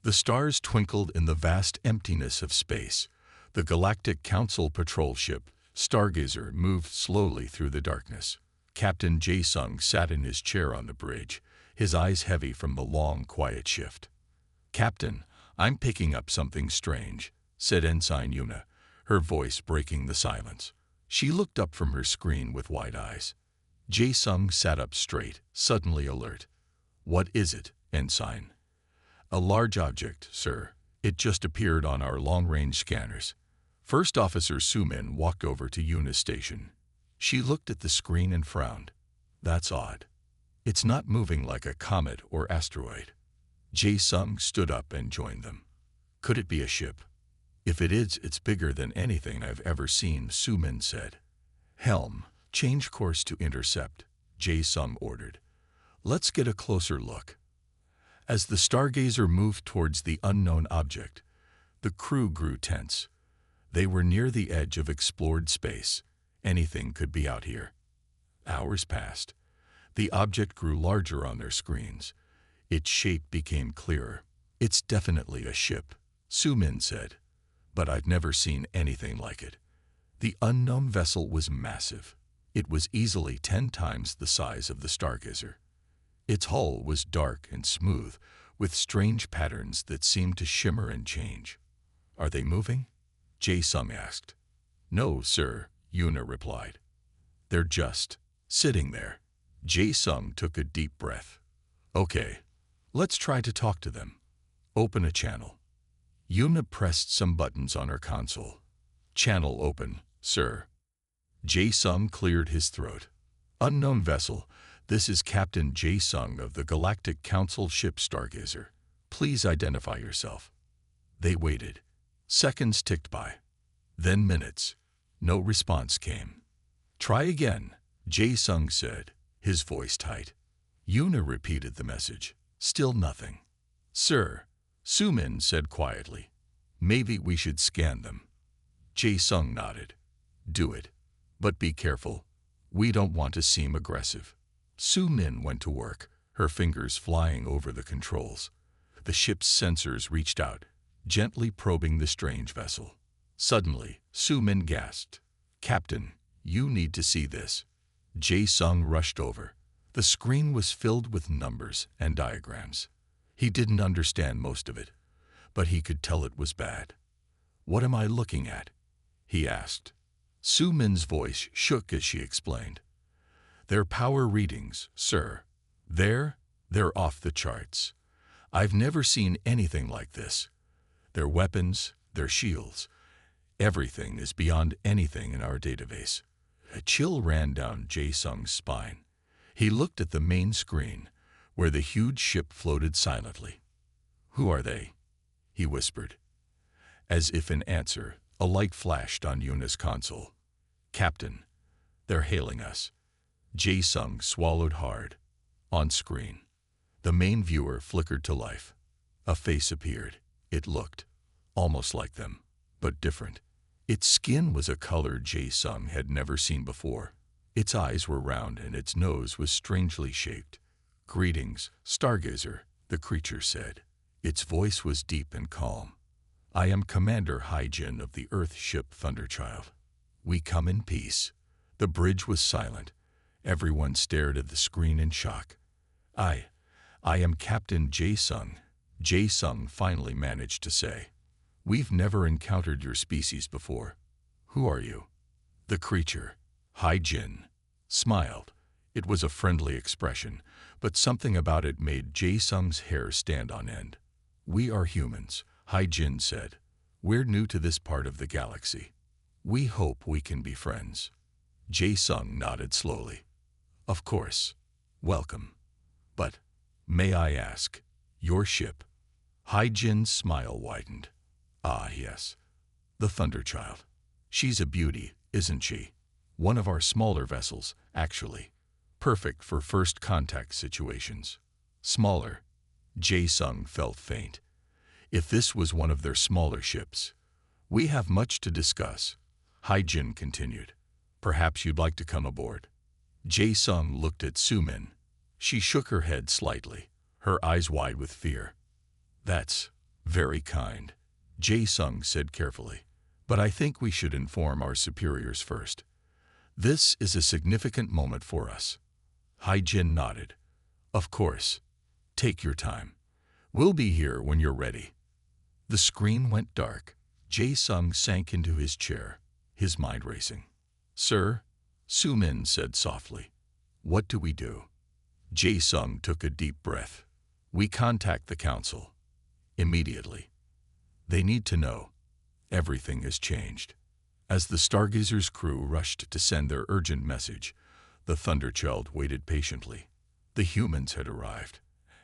The stars twinkled in the vast emptiness of space. The Galactic Council patrol ship, Stargazer, moved slowly through the darkness. Captain Jae-sung sat in his chair on the bridge, his eyes heavy from the long, quiet shift. "Captain, I'm picking up something strange," said Ensign Yuna, her voice breaking the silence. She looked up from her screen with wide eyes. Jae-sung sat up straight, suddenly alert. "What is it, Ensign?" "A large object, sir. It just appeared on our long-range scanners." First Officer Sumin walked over to Yuna's station. She looked at the screen and frowned. "That's odd. It's not moving like a comet or asteroid." Jae-sung stood up and joined them. "Could it be a ship?" "If it is, it's bigger than anything I've ever seen," Sumin said. "Helm, change course to intercept," Jae-sung ordered. "Let's get a closer look." As the Stargazer moved towards the unknown object, the crew grew tense. They were near the edge of explored space. Anything could be out here. Hours passed. The object grew larger on their screens. Its shape became clearer. "It's definitely a ship," Sumin said. "But I've never seen anything like it." The unknown vessel was massive. It was easily 10 times the size of the Stargazer. Its hull was dark and smooth, with strange patterns that seemed to shimmer and change. "Are they moving?" Jae-sung asked. "No, sir," Yuna replied. "They're just sitting there." Jae-sung took a deep breath. "Okay, let's try to talk to them. Open a channel." Yuna pressed some buttons on her console. "Channel open, sir." Jae-sung cleared his throat. "Unknown vessel, this is Captain Jae-sung of the Galactic Council ship Stargazer. Please identify yourself." They waited. Seconds ticked by. Then minutes. No response came. "Try again," Jae-sung said, his voice tight. Yuna repeated the message. Still nothing. "Sir," Sumin said quietly, "maybe we should scan them." Jae-sung nodded. "Do it. But be careful. We don't want to seem aggressive." Sumin went to work, her fingers flying over the controls. The ship's sensors reached out, gently probing the strange vessel. Suddenly, Sumin gasped. "Captain, you need to see this." Jae-sung rushed over. The screen was filled with numbers and diagrams. He didn't understand most of it, but he could tell it was bad. "What am I looking at?" he asked. Sumin's voice shook as she explained. "Their power readings, sir. They're off the charts. I've never seen anything like this. Their weapons, their shields, everything is beyond anything in our database." A chill ran down Jae-sung's spine. He looked at the main screen, where the huge ship floated silently. "Who are they?" he whispered. As if in answer, a light flashed on Yuna's console. "Captain, they're hailing us." Jae-sung swallowed hard. On screen, the main viewer flickered to life. A face appeared. It looked almost like them, but different. Its skin was a color Jae-sung had never seen before. Its eyes were round and its nose was strangely shaped. "Greetings, Stargazer," the creature said. Its voice was deep and calm. "I am Commander Haijin of the Earth ship Thunderchild. We come in peace." The bridge was silent. Everyone stared at the screen in shock. I am Captain Jae-sung," Jae-sung finally managed to say. "We've never encountered your species before. Who are you?" The creature, Haijin, smiled. It was a friendly expression, but something about it made Jae-sung's hair stand on end. "We are humans," Haijin said. "We're new to this part of the galaxy. We hope we can be friends." Jae-sung nodded slowly. "Of course. Welcome. But, may I ask, your ship?" Haijin's smile widened. "Ah, yes. The Thunderchild. She's a beauty, isn't she? One of our smaller vessels, actually. Perfect for first contact situations." "Smaller?" Jae-sung felt faint. If this was one of their smaller ships. "We have much to discuss," Haijin continued. "Perhaps you'd like to come aboard." Jae-sung looked at Sumin. She shook her head slightly, her eyes wide with fear. That's Very kind, Jae-sung said carefully. But I think we should inform our superiors first. This is a significant moment for us. Hai-jin nodded. Of course. Take your time. We'll be here when you're ready. The screen went dark. Jae-sung sank into his chair, his mind racing. Sir, Su-min said softly. What do we do? Jae-sung took a deep breath. We contact the council. Immediately. They need to know. Everything has changed. As the Stargazer's crew rushed to send their urgent message, the Thunderchild waited patiently. The humans had arrived,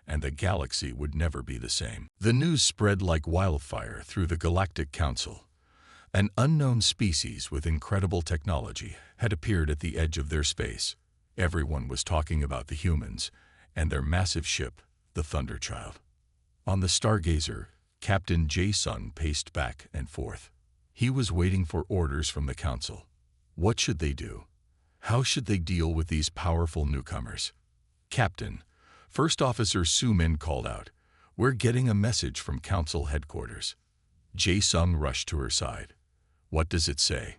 and the galaxy would never be the same. The news spread like wildfire through the Galactic Council. An unknown species with incredible technology had appeared at the edge of their space. Everyone was talking about the humans and their massive ship, the Thunderchild. On the Stargazer, Captain Jae-sung paced back and forth. He was waiting for orders from the council. What should they do? How should they deal with these powerful newcomers? Captain, First Officer Su-min called out. We're getting a message from council headquarters. Jae-sung rushed to her side. What does it say?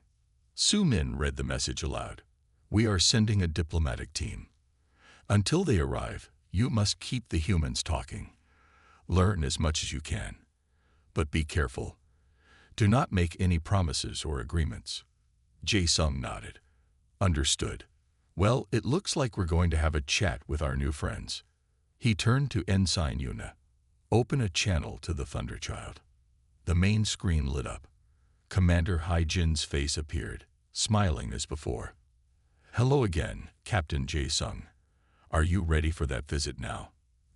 Su-min read the message aloud. We are sending a diplomatic team. Until they arrive, you must keep the humans talking. Learn as much as you can. But be careful. Do not make any promises or agreements. Jae-sung nodded. Understood. Well, it looks like we're going to have a chat with our new friends. He turned to Ensign Yuna. Open a channel to the Thunderchild. The main screen lit up. Commander Hai-jin's face appeared, smiling as before. Hello again, Captain Jae-sung. Are you ready for that visit now?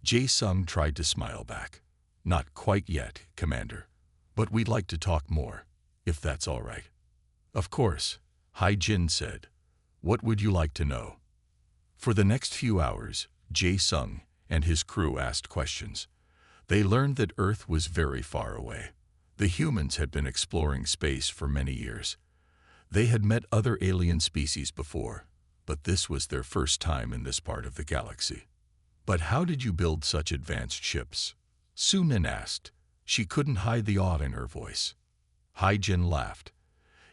Jae-sung tried to smile back. Not quite yet, Commander. But we'd like to talk more, if that's all right. Of course, Hai-jin said. What would you like to know? For the next few hours, Jae-sung and his crew asked questions. They learned that Earth was very far away. The humans had been exploring space for many years. They had met other alien species before, but this was their first time in this part of the galaxy. But how did you build such advanced ships? Su-min asked. She couldn't hide the awe in her voice. Hai-jin laughed.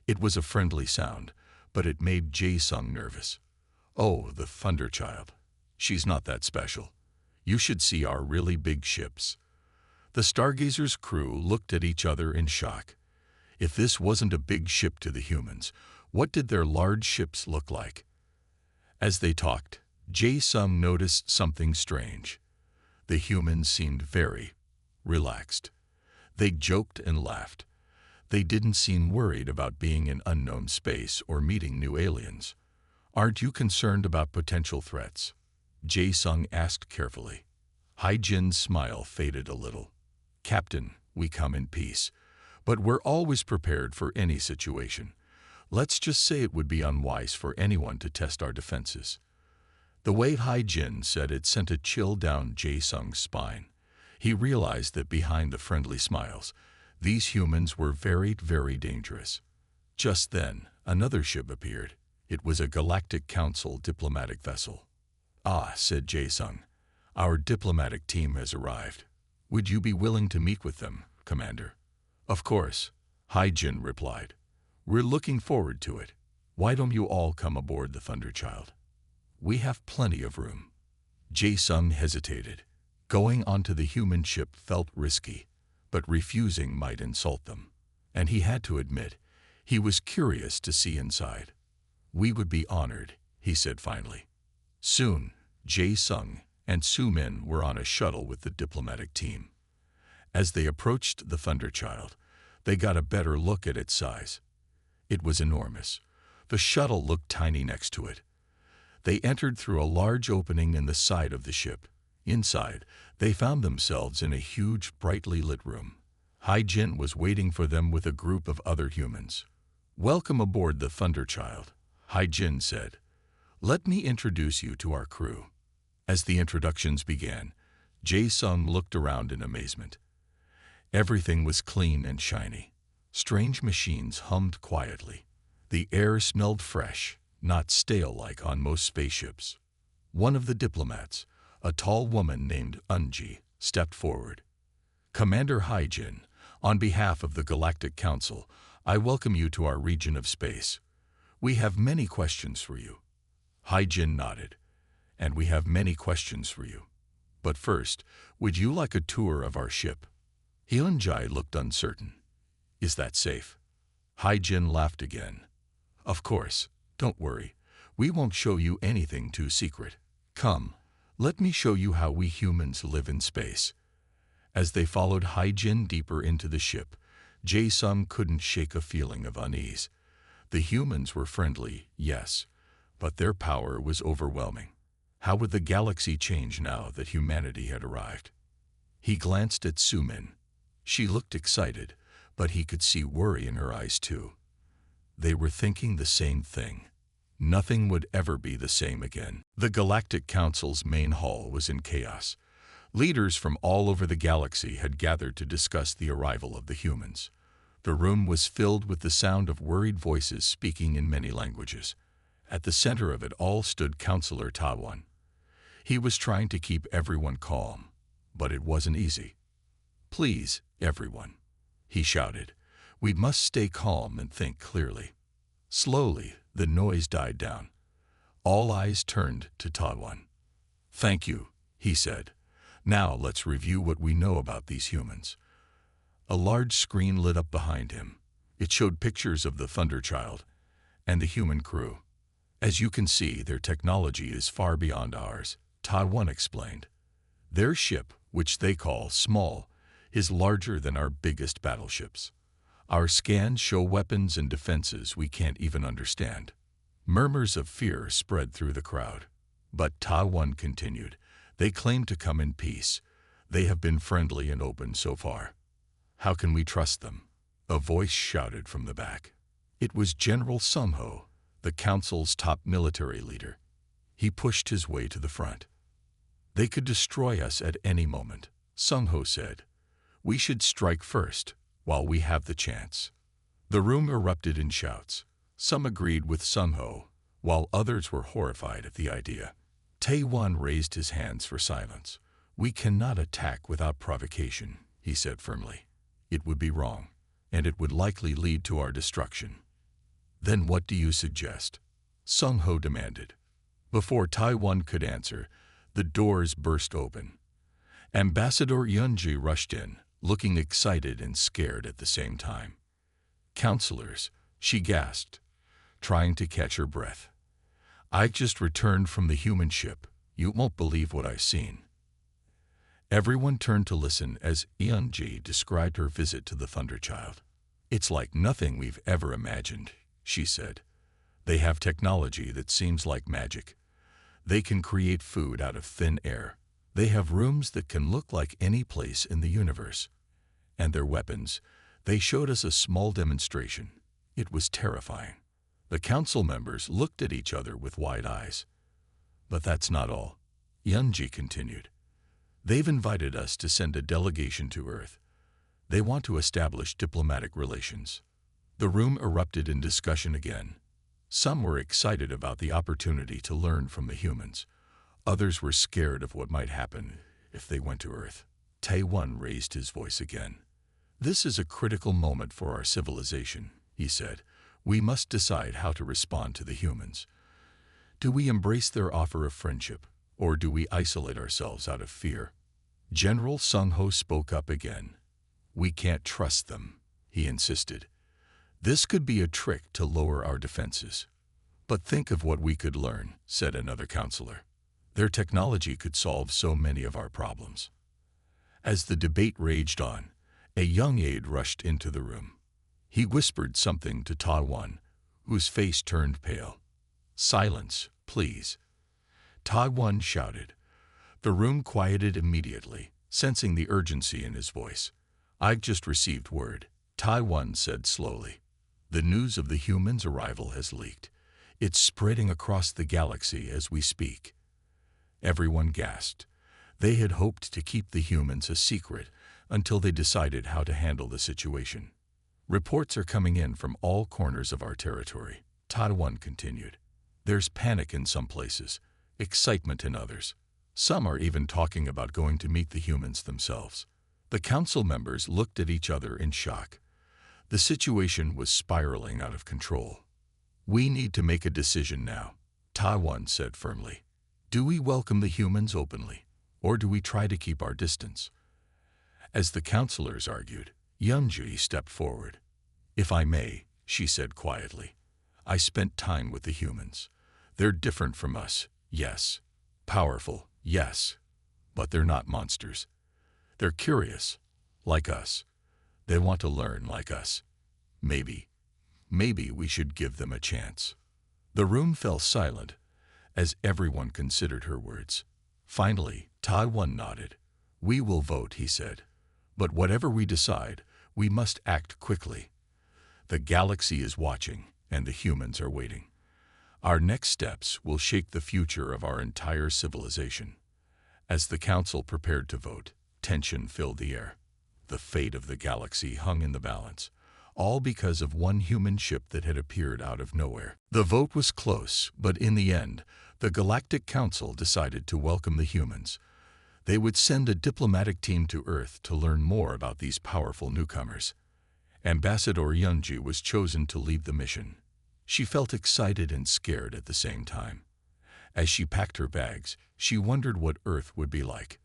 It was a friendly sound, but it made Jae-sung nervous. Oh, the Thunderchild. She's not that special. You should see our really big ships. The Stargazer's crew looked at each other in shock. If this wasn't a big ship to the humans, what did their large ships look like? As they talked, Jae-sung noticed something strange. The humans seemed very relaxed. They joked and laughed. They didn't seem worried about being in unknown space or meeting new aliens. Aren't you concerned about potential threats? Jae-sung asked carefully. Hai-jin's smile faded a little. Captain, we come in peace, but we're always prepared for any situation. Let's just say it would be unwise for anyone to test our defenses. The way Hai-jin said it sent a chill down Jae-sung's spine. He realized that behind the friendly smiles, these humans were very, very dangerous. Just then, another ship appeared. It was a Galactic Council diplomatic vessel. Ah, said Jae-sung, our diplomatic team has arrived. Would you be willing to meet with them, Commander? Of course, Hai-jin replied. We're looking forward to it. Why don't you all come aboard the Thunderchild? We have plenty of room. Jae-sung hesitated. Going onto the human ship felt risky, but refusing might insult them. And he had to admit, he was curious to see inside. We would be honored, he said finally. Soon, Jae-sung and Su-min were on a shuttle with the diplomatic team. As they approached the Thunderchild, they got a better look at its size. It was enormous. The shuttle looked tiny next to it. They entered through a large opening in the side of the ship. Inside, they found themselves in a huge, brightly lit room. Hai-jin was waiting for them with a group of other humans. Welcome aboard the Thunderchild, Hai-jin said. Let me introduce you to our crew. As the introductions began, Jae-sung looked around in amazement. Everything was clean and shiny. Strange machines hummed quietly. The air smelled fresh, not stale like on most spaceships. One of the diplomats, a tall woman named Unji, stepped forward. Commander Haijin, on behalf of the Galactic Council, I welcome you to our region of space. We have many questions for you. Haijin nodded. And we have many questions for you. But first, would you like a tour of our ship? Hyunjae looked uncertain. Is that safe? Haijin laughed again. Of course, don't worry. We won't show you anything too secret. Come, let me show you how we humans live in space. As they followed Haijin deeper into the ship, Jae-sung couldn't shake a feeling of unease. The humans were friendly, yes, but their power was overwhelming. How would the galaxy change now that humanity had arrived? He glanced at Sumin. She looked excited, but he could see worry in her eyes too. They were thinking the same thing. Nothing would ever be the same again. The Galactic Council's main hall was in chaos. Leaders from all over the galaxy had gathered to discuss the arrival of the humans. The room was filled with the sound of worried voices speaking in many languages. At the center of it all stood Counselor Tawan. He was trying to keep everyone calm, but it wasn't easy. Please, everyone, he shouted. We must stay calm and think clearly. Slowly, the noise died down. All eyes turned to Tawan. Thank you, he said. Now let's review what we know about these humans. A large screen lit up behind him. It showed pictures of the Thunderchild and the human crew. As you can see, their technology is far beyond ours, Tawan explained. Their ship, which they call Small, is larger than our biggest battleships. Our scans show weapons and defenses we can't even understand. Murmurs of fear spread through the crowd. But Tawan continued. They claim to come in peace. They have been friendly and open so far. How can we trust them? A voice shouted from the back. It was General Sungho, the council's top military leader. He pushed his way to the front. They could destroy us at any moment, Sungho said. We should strike first, while we have the chance. The room erupted in shouts. Some agreed with Sungho, while others were horrified at the idea. Taewon raised his hands for silence. We cannot attack without provocation, he said firmly. It would be wrong, and it would likely lead to our destruction. Then what do you suggest? Sungho demanded. Before Taewon could answer, the doors burst open. Ambassador Yunji rushed in, looking excited and scared at the same time. Counselors, she gasped, trying to catch her breath. I just returned from the human ship. You won't believe what I've seen. Everyone turned to listen as Yunji described her visit to the Thunderchild. It's like nothing we've ever imagined, she said. They have technology that seems like magic. They can create food out of thin air. They have rooms that can look like any place in the universe. And their weapons, they showed us a small demonstration. It was terrifying. The council members looked at each other with wide eyes. But that's not all, Yunji continued. They've invited us to send a delegation to Earth. They want to establish diplomatic relations. The room erupted in discussion again. Some were excited about the opportunity to learn from the humans. Others were scared of what might happen if they went to Earth. Taewon raised his voice again. This is a critical moment for our civilization, he said. We must decide how to respond to the humans. Do we embrace their offer of friendship, or do we isolate ourselves out of fear? General Sungho spoke up again. We can't trust them, he insisted. This could be a trick to lower our defenses. But think of what we could learn, said another counselor. Their technology could solve so many of our problems. As the debate raged on, a young aide rushed into the room. He whispered something to Taewon, whose face turned pale. Silence, please. Taewon shouted. The room quieted immediately, sensing the urgency in his voice. I've just received word, Taewon said slowly. The news of the humans' arrival has leaked. It's spreading across the galaxy as we speak. Everyone gasped. They had hoped to keep the humans a secret until they decided how to handle the situation. Reports are coming in from all corners of our territory, Taewon continued. There's panic in some places, excitement in others. Some are even talking about going to meet the humans themselves. The council members looked at each other in shock. The situation was spiraling out of control. "We need to make a decision now," Taiwan said firmly. "Do we welcome the humans openly, or do we try to keep our distance?" As the counselors argued, Yunji stepped forward. "If I may," she said quietly, "I spent time with the humans. They're different from us, yes. Powerful, yes. But they're not monsters. They're curious, like us. They want to learn like us. Maybe we should give them a chance." The room fell silent as everyone considered her words. Finally, Taiwan nodded. "We will vote," he said. "But whatever we decide, we must act quickly. The galaxy is watching, and the humans are waiting. Our next steps will shape the future of our entire civilization." As the council prepared to vote, tension filled the air. The fate of the galaxy hung in the balance, all because of one human ship that had appeared out of nowhere. The vote was close, but in the end, the Galactic Council decided to welcome the humans. They would send a diplomatic team to Earth to learn more about these powerful newcomers. Ambassador Yunji was chosen to lead the mission. She felt excited and scared at the same time. As she packed her bags, she wondered what Earth would be like.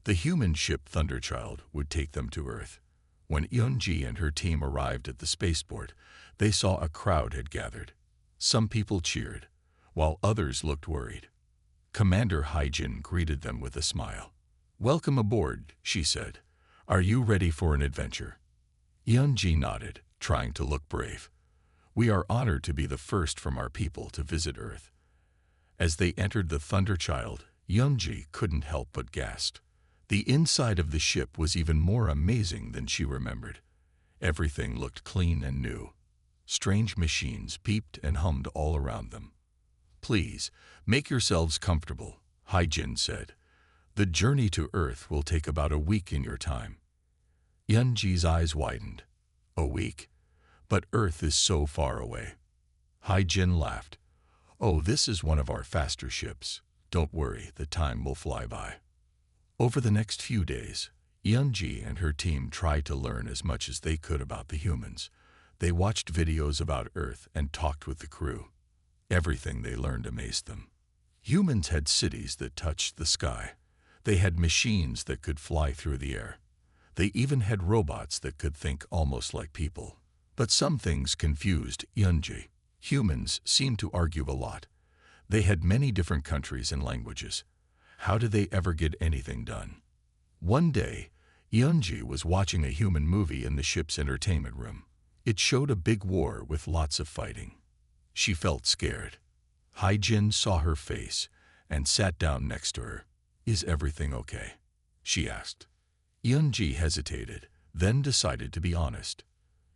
The human ship Thunderchild would take them to Earth. When Yunji and her team arrived at the spaceport, they saw a crowd had gathered. Some people cheered, while others looked worried. Commander Haijin greeted them with a smile. "Welcome aboard," she said. "Are you ready for an adventure?" Yunji nodded, trying to look brave. "We are honored to be the first from our people to visit Earth." As they entered the Thunderchild, Yunji couldn't help but gasp. The inside of the ship was even more amazing than she remembered. Everything looked clean and new. Strange machines peeped and hummed all around them. "Please, make yourselves comfortable," Haijin said. "The journey to Earth will take about a week in your time." Yunji's eyes widened. "A week? But Earth is so far away." Haijin laughed. "Oh, this is one of our faster ships. Don't worry, the time will fly by." Over the next few days, Yunji and her team tried to learn as much as they could about the humans. They watched videos about Earth and talked with the crew. Everything they learned amazed them. Humans had cities that touched the sky. They had machines that could fly through the air. They even had robots that could think almost like people. But some things confused Yunji. Humans seemed to argue a lot. They had many different countries and languages. How did they ever get anything done? One day, Yunji was watching a human movie in the ship's entertainment room. It showed a big war with lots of fighting. She felt scared. Haijin saw her face and sat down next to her. "Is everything okay?" she asked. Yunji hesitated, then decided to be honest.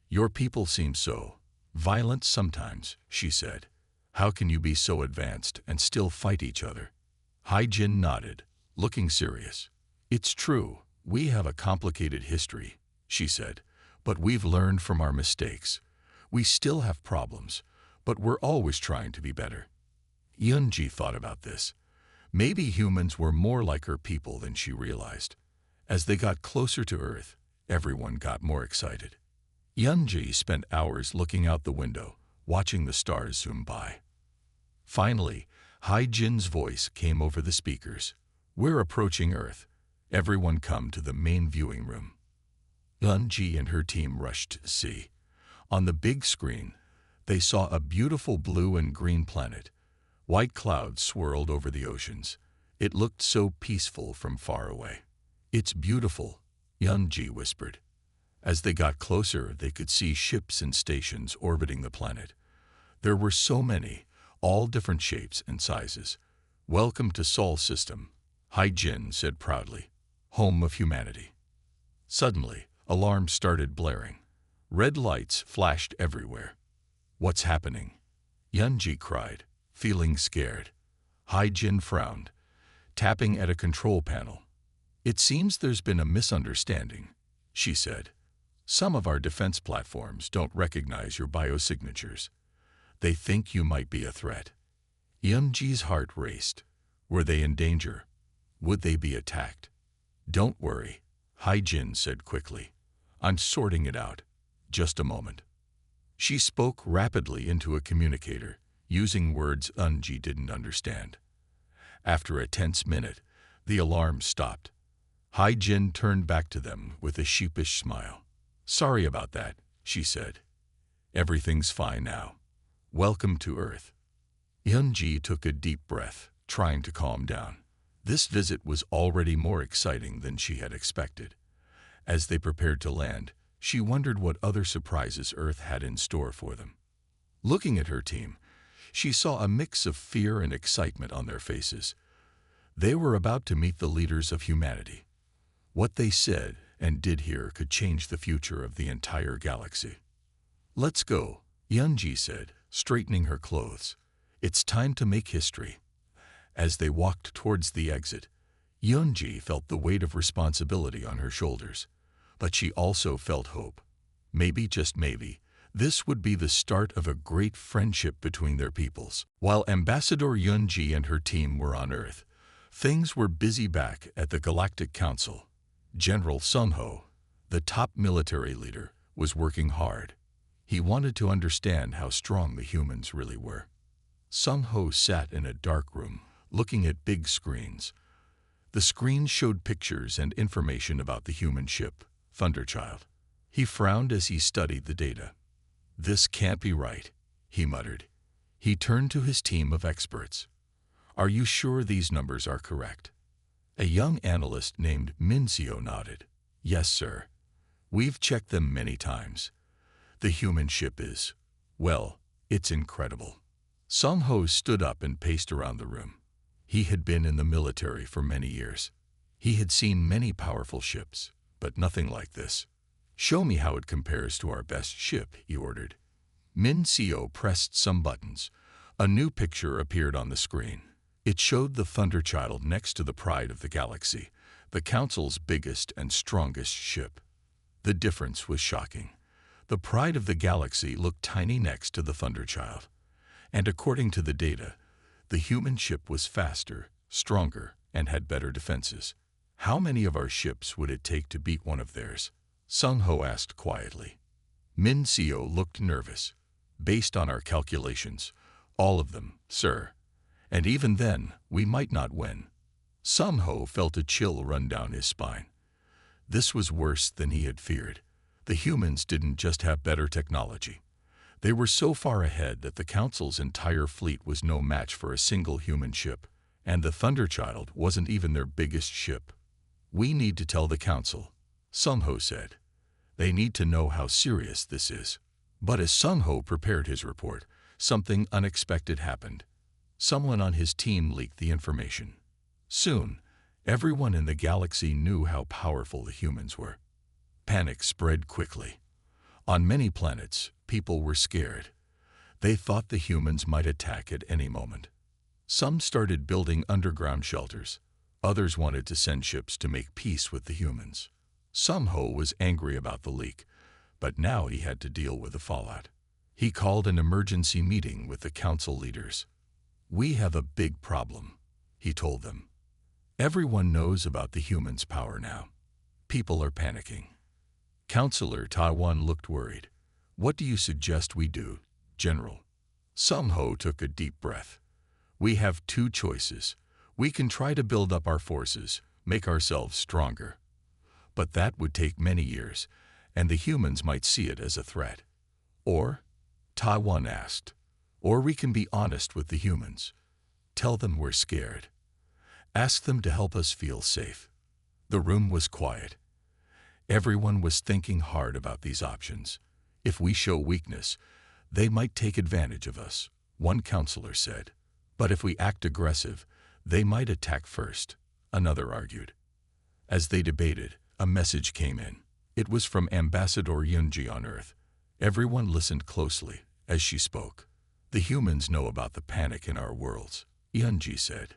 "Your people seem so violent sometimes," she said. "How can you be so advanced and still fight each other?" Haijin nodded, looking serious. "It's true, we have a complicated history," she said, "but we've learned from our mistakes. We still have problems, but we're always trying to be better." Yunji thought about this. Maybe humans were more like her people than she realized. As they got closer to Earth, everyone got more excited. Yunji spent hours looking out the window, watching the stars zoom by. Finally, Haijin's voice came over the speakers. "We're approaching Earth. Everyone come to the main viewing room." Yunji and her team rushed to see. On the big screen, they saw a beautiful blue and green planet. White clouds swirled over the oceans. It looked so peaceful from far away. "It's beautiful," Yunji whispered. As they got closer, they could see ships and stations orbiting the planet. There were so many, all different shapes and sizes. "Welcome to Sol System," Haijin said proudly, "home of humanity." Suddenly, alarms started blaring. Red lights flashed everywhere. "What's happening?" Yunji cried, feeling scared. Haijin frowned, tapping at a control panel. "It seems there's been a misunderstanding," she said. "Some of our defense platforms don't recognize your biosignatures. They think you might be a threat." Yunji's heart raced. Were they in danger? Would they be attacked? "Don't worry," Jin said quickly. I'm sorting it out. Just a moment. She spoke rapidly into a communicator, using words Unji didn't understand. After a tense minute, the alarm stopped. Jin turned back to them with a sheepish smile. Sorry about that, she said. Everything's fine now. Welcome to Earth. Unji took a deep breath, trying to calm down. This visit was already more exciting than she had expected. As they prepared to land, she wondered what other surprises Earth had in store for them. Looking at her team, she saw a mix of fear and excitement on their faces. They were about to meet the leaders of humanity. What they said and did here could change the future of the entire galaxy. Let's go, Yunji said, straightening her clothes. It's time to make history. As they walked towards the exit, Yunji felt the weight of responsibility on her shoulders. But she also felt hope. Maybe, just maybe, this would be the start of a great friendship between their peoples. While Ambassador Yunji and her team were on Earth, things were busy back at the Galactic Council. General Sung-ho, the top military leader, was working hard. He wanted to understand how strong the humans really were. Sung-ho sat in a dark room, looking at big screens. The screens showed pictures and information about the human ship, Thunderchild. He frowned as he studied the data. This can't be right, he muttered. He turned to his team of experts. Are you sure these numbers are correct? A young analyst named Minseo nodded. Yes, sir. We've checked them many times. The human ship is, well, it's incredible. Sung-ho stood up and paced around the room. He had been in the military for many years. He had seen many powerful ships, but nothing like this. Show me how it compares to our best ship, he ordered. Minseo pressed some buttons. A new picture appeared on the screen. It showed the Thunderchild next to the Pride of the Galaxy, the Council's biggest and strongest ship. The difference was shocking. The Pride of the Galaxy looked tiny next to the Thunderchild. And according to the data, the human ship was faster, stronger, and had better defenses. How many of our ships would it take to beat one of theirs? Sung-ho asked quietly. Minseo looked nervous. Based on our calculations, all of them, sir. And even then, we might not win. Sung-ho felt a chill run down his spine. This was worse than he had feared. The humans didn't just have better technology. They were so far ahead that the Council's entire fleet was no match for a single human ship, and the Thunderchild wasn't even their biggest ship. We need to tell the Council, Sung-ho said. They need to know how serious this is. But as Sung-ho prepared his report, something unexpected happened. Someone on his team leaked the information. Soon, everyone in the galaxy knew how powerful the humans were. Panic spread quickly. On many planets, people were scared. They thought the humans might attack at any moment. Some started building underground shelters. Others wanted to send ships to make peace with the humans. Sung-ho was angry about the leak, but now he had to deal with the fallout. He called an emergency meeting with the council leaders. We have a big problem, he told them. Everyone knows about the humans' power now. People are panicking. Counselor Taiwan looked worried. What do you suggest we do, General? Sung-ho took a deep breath. We have two choices. We can try to build up our forces, make ourselves stronger. But that would take many years, and the humans might see it as a threat. Or, Taiwan asked, or we can be honest with the humans. Tell them we're scared. Ask them to help us feel safe. The room was quiet. Everyone was thinking hard about these options. If we show weakness, they might take advantage of us, one counselor said. But if we act aggressive, they might attack first, another argued. As they debated, a message came in. It was from Ambassador Yunji on Earth. Everyone listened closely as she spoke. The humans know about the panic in our worlds, Yunji said.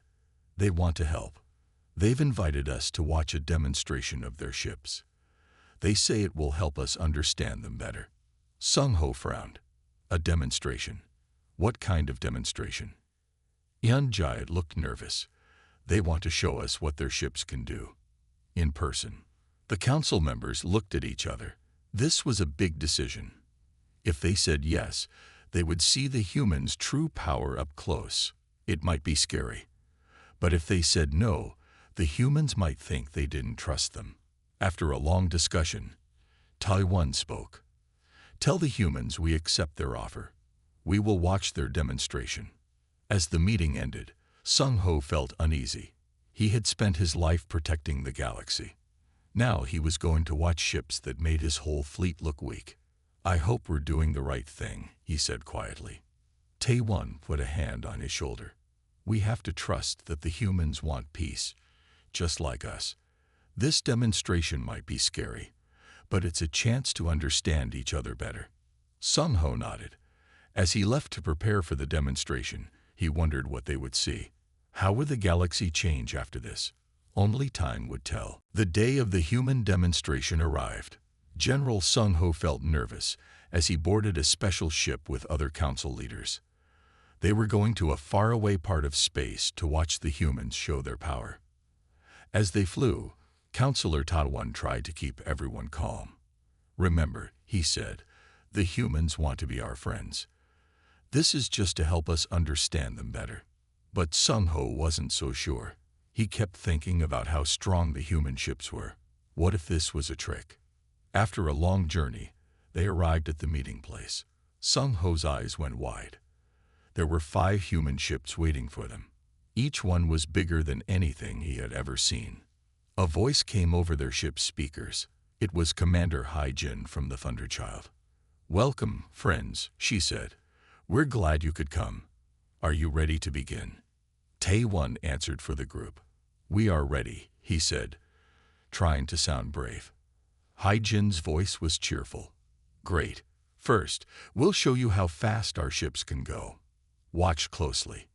They want to help. They've invited us to watch a demonstration of their ships. They say it will help us understand them better. Sung-ho frowned. A demonstration? What kind of demonstration? Yunji looked nervous. They want to show us what their ships can do. In person. The council members looked at each other. This was a big decision. If they said yes, they would see the humans' true power up close. It might be scary. But if they said no, the humans might think they didn't trust them. After a long discussion, Taiwan spoke. "Tell the humans we accept their offer. We will watch their demonstration." As the meeting ended, Sung Ho felt uneasy. He had spent his life protecting the galaxy. Now he was going to watch ships that made his whole fleet look weak. "I hope we're doing the right thing," he said quietly. Taiwan put a hand on his shoulder. "We have to trust that the humans want peace, just like us. This demonstration might be scary, but it's a chance to understand each other better." Sung Ho nodded. As he left to prepare for the demonstration, he wondered what they would see. How would the galaxy change after this? Only time would tell. The day of the human demonstration arrived. General Sung Ho felt nervous as he boarded a special ship with other council leaders. They were going to a faraway part of space to watch the humans show their power. As they flew, Counselor Taiwan tried to keep everyone calm. "Remember," he said, "the humans want to be our friends. This is just to help us understand them better." But Sung Ho wasn't so sure. He kept thinking about how strong the human ships were. What if this was a trick? After a long journey, they arrived at the meeting place. Sung Ho's eyes went wide. There were 5 human ships waiting for them. Each one was bigger than anything he had ever seen. A voice came over their ship's speakers. It was Commander Hai-Jin from the Thunderchild. "Welcome, friends," she said. "We're glad you could come. Are you ready to begin?" Tae-Won answered for the group. "We are ready," he said, trying to sound brave. Hai-Jin's voice was cheerful. "Great. First, we'll show you how fast our ships can go. Watch closely."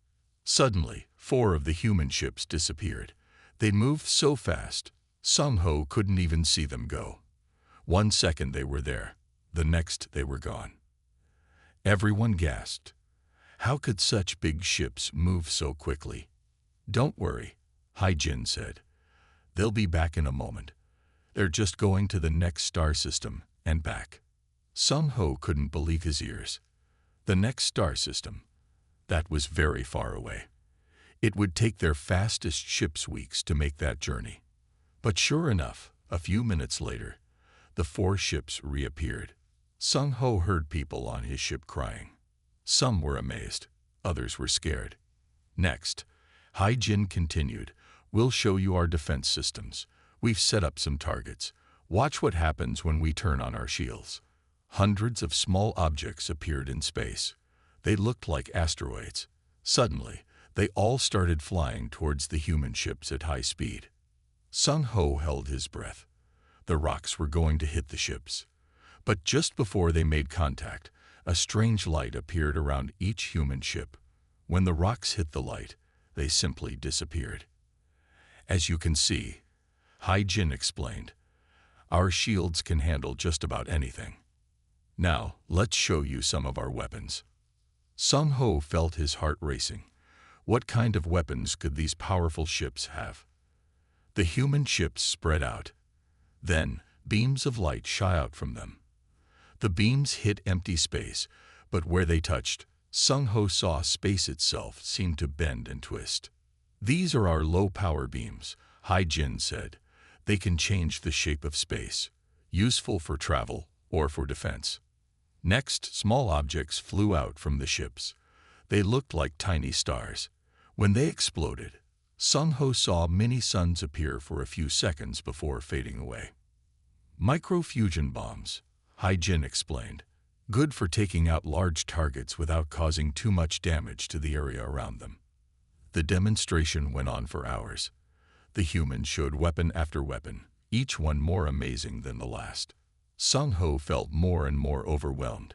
Suddenly, 4 of the human ships disappeared. They moved so fast, Sung Ho couldn't even see them go. 1 second they were there, the next they were gone. Everyone gasped. How could such big ships move so quickly? "Don't worry," Hai-Jin said. "They'll be back in a moment. They're just going to the next star system and back." Sung Ho couldn't believe his ears. The next star system? That was very far away. It would take their fastest ships weeks to make that journey. But sure enough, a few minutes later, the 4 ships reappeared. Sung Ho heard people on his ship crying. Some were amazed, others were scared. Next, Hai-Jin continued, "We'll show you our defense systems. We've set up some targets. Watch what happens when we turn on our shields." Hundreds of small objects appeared in space. They looked like asteroids. Suddenly, they all started flying towards the human ships at high speed. Sung Ho held his breath. The rocks were going to hit the ships. But just before they made contact, a strange light appeared around each human ship. When the rocks hit the light, they simply disappeared. "As you can see," Hai-Jin explained, "our shields can handle just about anything. Now, let's show you some of our weapons." Sung Ho felt his heart racing. What kind of weapons could these powerful ships have? The human ships spread out. Then, beams of light shot out from them. The beams hit empty space, but where they touched, Sung Ho saw space itself seem to bend and twist. "These are our low-power beams," Hai-Jin said. "They can change the shape of space, useful for travel or for defense." Next, small objects flew out from the ships. They looked like tiny stars. When they exploded, Sung Ho saw mini suns appear for a few seconds before fading away. "Microfusion bombs," Hai-Jin explained. "Good for taking out large targets without causing too much damage to the area around them." The demonstration went on for hours. The humans showed weapon after weapon, each one more amazing than the last. Sung Ho felt more and more overwhelmed.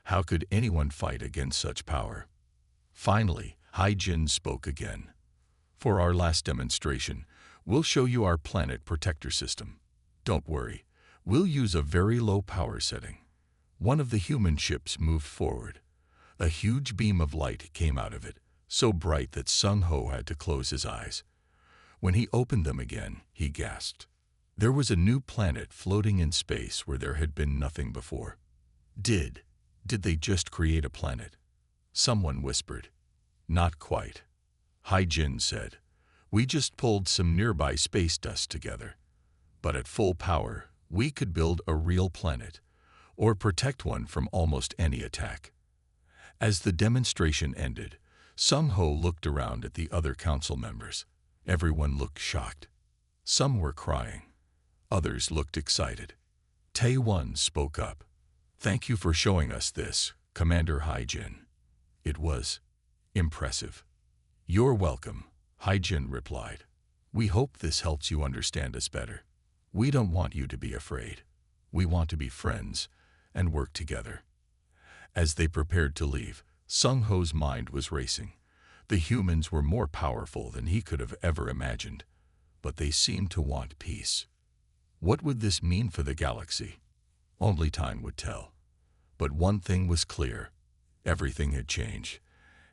How could anyone fight against such power? Finally, Hai-Jin spoke again. "For our last demonstration, we'll show you our planet protector system. Don't worry, we'll use a very low power setting." One of the human ships moved forward. A huge beam of light came out of it, so bright that Sung Ho had to close his eyes. When he opened them again, he gasped. There was a new planet floating in space where there had been nothing before. Did they just create a planet? Someone whispered. Not quite. Hai-Jin said. We just pulled some nearby space dust together. But at full power, we could build a real planet, or protect one from almost any attack. As the demonstration ended, Sung-Ho looked around at the other council members. Everyone looked shocked. Some were crying. Others looked excited. Tae-won spoke up. Thank you for showing us this, Commander Hai-Jin. It was impressive. You're welcome, Hai-Jin replied. We hope this helps you understand us better. We don't want you to be afraid. We want to be friends and work together. As they prepared to leave, Sung-Ho's mind was racing. The humans were more powerful than he could have ever imagined, but they seemed to want peace. What would this mean for the galaxy? Only time would tell. But one thing was clear. Everything had changed,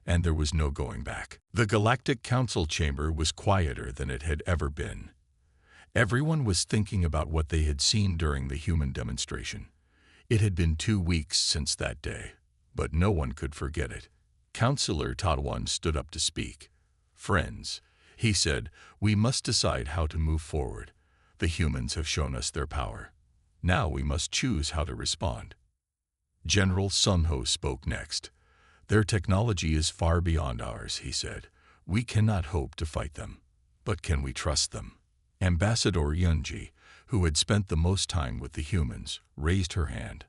and there was no going back. The Galactic Council chamber was quieter than it had ever been. Everyone was thinking about what they had seen during the human demonstration. It had been 2 weeks since that day, but no one could forget it. Councillor Tae-won stood up to speak. Friends, he said, we must decide how to move forward. The humans have shown us their power. Now we must choose how to respond. General Sung-Ho spoke next. Their technology is far beyond ours, he said. We cannot hope to fight them. But can we trust them? Ambassador Yunji, who had spent the most time with the humans, raised her hand.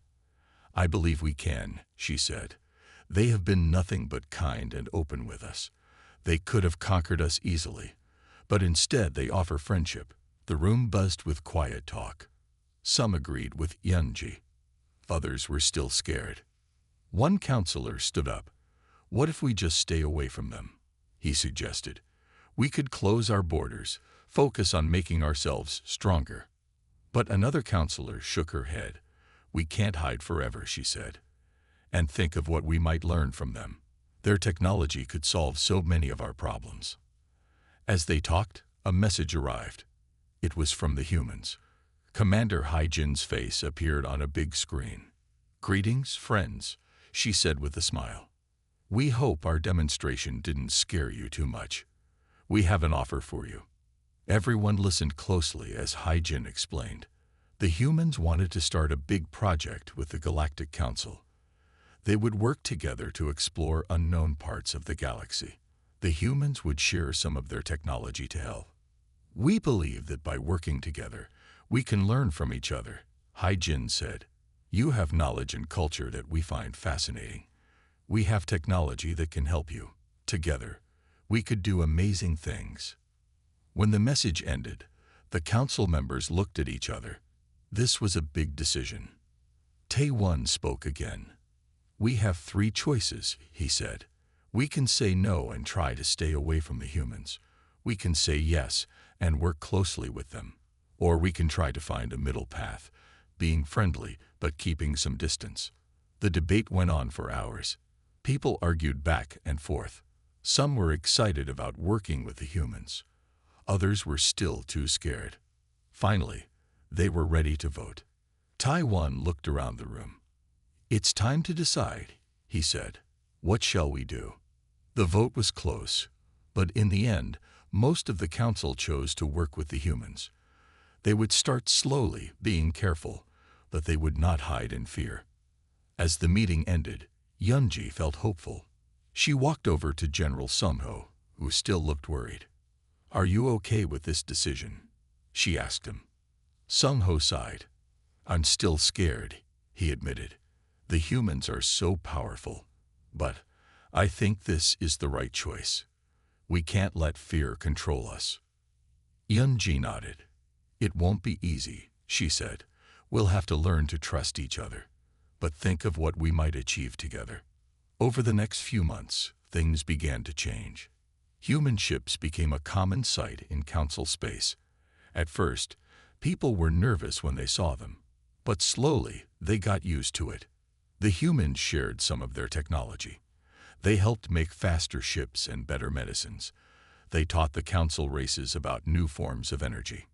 I believe we can, she said. They have been nothing but kind and open with us. They could have conquered us easily, but instead they offer friendship. The room buzzed with quiet talk. Some agreed with Yunji. Others were still scared. One counselor stood up. What if we just stay away from them? He suggested. We could close our borders, focus on making ourselves stronger. But another counselor shook her head. We can't hide forever, she said. And think of what we might learn from them. Their technology could solve so many of our problems. As they talked, a message arrived. It was from the humans. Commander Hai-Jin's face appeared on a big screen. Greetings, friends, she said with a smile. We hope our demonstration didn't scare you too much. We have an offer for you. Everyone listened closely as Hai-Jin explained. The humans wanted to start a big project with the Galactic Council. They would work together to explore unknown parts of the galaxy. The humans would share some of their technology to help. We believe that by working together, we can learn from each other, Hai-Jin said. You have knowledge and culture that we find fascinating. We have technology that can help you. Together, we could do amazing things. When the message ended, the council members looked at each other. This was a big decision. Tae-won spoke again. We have 3 choices, he said. We can say no and try to stay away from the humans. We can say yes and work closely with them. Or we can try to find a middle path, being friendly but keeping some distance. The debate went on for hours. People argued back and forth. Some were excited about working with the humans. Others were still too scared. Finally, they were ready to vote. Tae-won looked around the room. It's time to decide, he said. What shall we do? The vote was close, but in the end, most of the council chose to work with the humans. They would start slowly, being careful, but they would not hide in fear. As the meeting ended, Yunji felt hopeful. She walked over to General Sung-Ho, who still looked worried. Are you okay with this decision? She asked him. Sung-Ho sighed. I'm still scared, he admitted. The humans are so powerful, but I think this is the right choice. We can't let fear control us. Yunji nodded. It won't be easy, she said. We'll have to learn to trust each other. But think of what we might achieve together. Over the next few months, things began to change. Human ships became a common sight in council space. At first, people were nervous when they saw them, but slowly they got used to it. The humans shared some of their technology. They helped make faster ships and better medicines. They taught the council races about new forms of energy.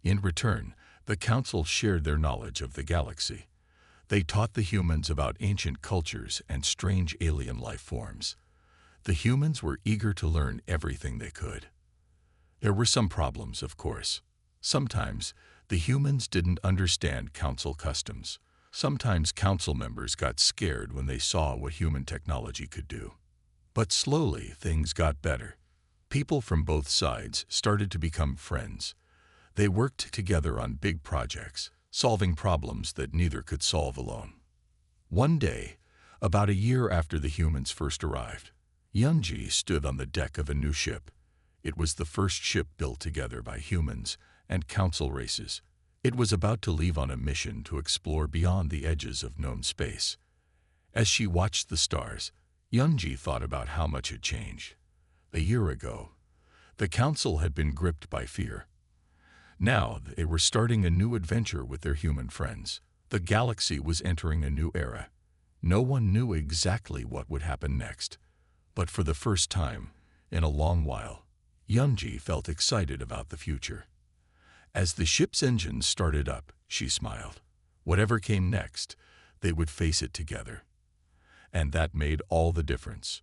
In return, the council shared their knowledge of the galaxy. They taught the humans about ancient cultures and strange alien life forms. The humans were eager to learn everything they could. There were some problems, of course. Sometimes, the humans didn't understand council customs. Sometimes council members got scared when they saw what human technology could do. But slowly, things got better. People from both sides started to become friends. They worked together on big projects, solving problems that neither could solve alone. One day, about a year after the humans first arrived, Yunji stood on the deck of a new ship. It was the first ship built together by humans and council races. It was about to leave on a mission to explore beyond the edges of known space. As she watched the stars, Yunji thought about how much had changed. A year ago, the council had been gripped by fear. Now they were starting a new adventure with their human friends. The galaxy was entering a new era. No one knew exactly what would happen next. But for the first time, in a long while, Yunji felt excited about the future. As the ship's engines started up, she smiled. Whatever came next, they would face it together. And that made all the difference.